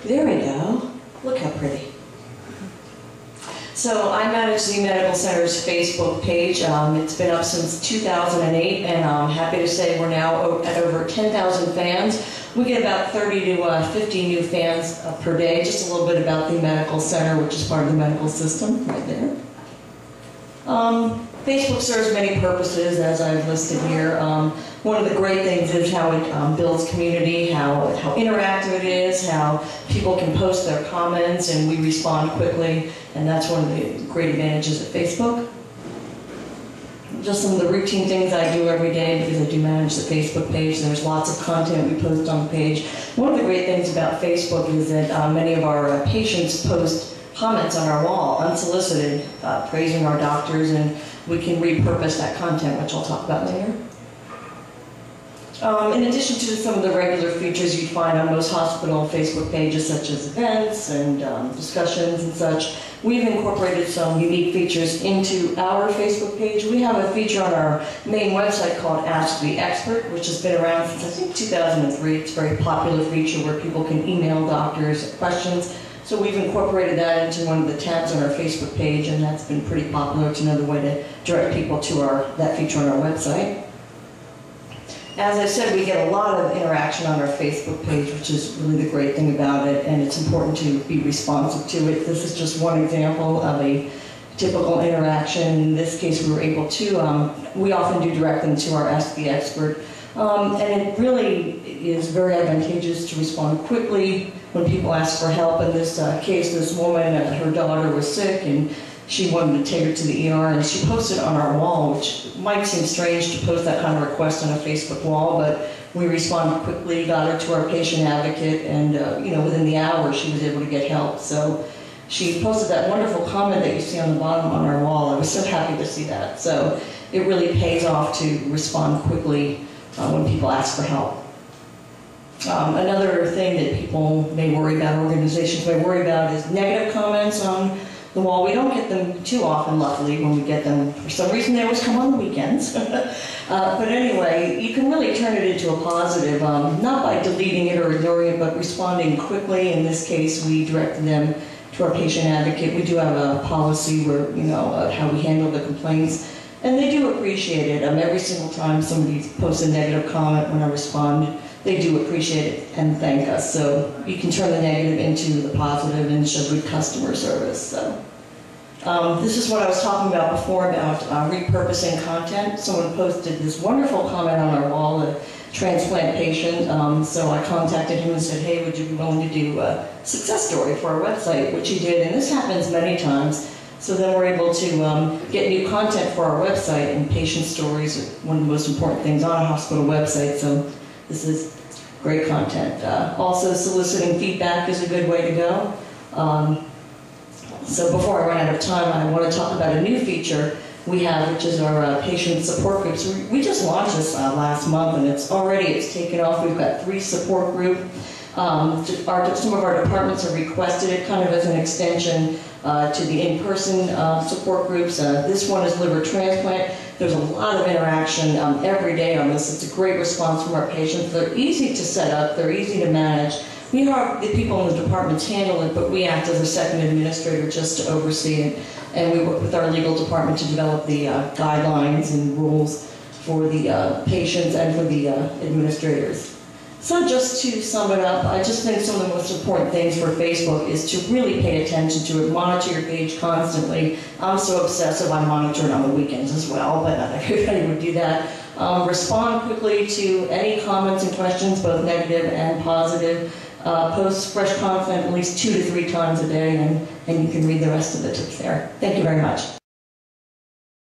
There we go. Look how pretty. So I manage the Medical Center's Facebook page. It's been up since 2008, and I'm happy to say we're now at over 10,000 fans. We get about 30 to 50 new fans per day. Just a little bit about the Medical Center, which is part of the medical system, right there. Facebook serves many purposes, as I've listed here. One of the great things is how it builds community, how interactive it is, how people can post their comments and we respond quickly, and that's one of the great advantages of Facebook. Just some of the routine things I do every day, because I do manage the Facebook page. There's lots of content we post on the page. One of the great things about Facebook is that many of our patients post comments on our wall, unsolicited, praising our doctors, and we can repurpose that content, which I'll talk about later. In addition to some of the regular features you'd find on most hospital Facebook pages, such as events and discussions and such, we've incorporated some unique features into our Facebook page. We have a feature on our main website called Ask the Expert, which has been around since, I think, 2003. It's a very popular feature where people can email doctors questions. So we've incorporated that into one of the tabs on our Facebook page, and that's been pretty popular. It's another way to direct people to that feature on our website. As I said, we get a lot of interaction on our Facebook page, which is really the great thing about it, and it's important to be responsive to it. This is just one example of a typical interaction. In this case, we were able to, we often do direct them to our Ask the Expert, and it really is very advantageous to respond quickly when people ask for help. In this case, this woman, her daughter was sick, and she wanted to take her to the ER, and she posted on our wall, which might seem strange to post that kind of request on a Facebook wall, but we responded quickly, got her to our patient advocate, and within the hour she was able to get help. So she posted that wonderful comment that you see on the bottom on our wall. I was so happy to see that. So it really pays off to respond quickly when people ask for help. Another thing that people may worry about, organizations may worry about, is negative comments on the wall. We don't get them too often, luckily. When we get them, for some reason they always come on the weekends. But anyway, you can really turn it into a positive, not by deleting it or ignoring it, but responding quickly. In this case, we directed them to our patient advocate. We do have a policy where, how we handle the complaints, and they do appreciate it. Every single time somebody posts a negative comment when I respond, they do appreciate it and thank us. So you can turn the negative into the positive and show good customer service. So this is what I was talking about before about repurposing content. Someone posted this wonderful comment on our wall, a transplant patient. So I contacted him and said, hey, would you be willing to do a success story for our website, which he did. And this happens many times. So then we're able to get new content for our website, and patient stories are one of the most important things on a hospital website. So this is great content. Also, soliciting feedback is a good way to go. So before I run out of time, I want to talk about a new feature we have, which is our patient support groups. We just launched this last month, and it's taken off. We've got 3 support groups. Some of our departments have requested it kind of as an extension to the in-person support groups. This one is liver transplant. There's a lot of interaction every day on this. It's a great response from our patients. They're easy to set up. They're easy to manage. We have the people in the departments handle it, but we act as a second administrator just to oversee it. And we work with our legal department to develop the guidelines and rules for the patients and for the administrators. So just to sum it up, I just think some of the most important things for Facebook is to really pay attention to it, monitor your page constantly. I'm so obsessive, I monitor it on the weekends as well, but not everybody would do that. Respond quickly to any comments and questions, both negative and positive. Post fresh content at least 2 to 3 times a day, and you can read the rest of the tips there. Thank you very much.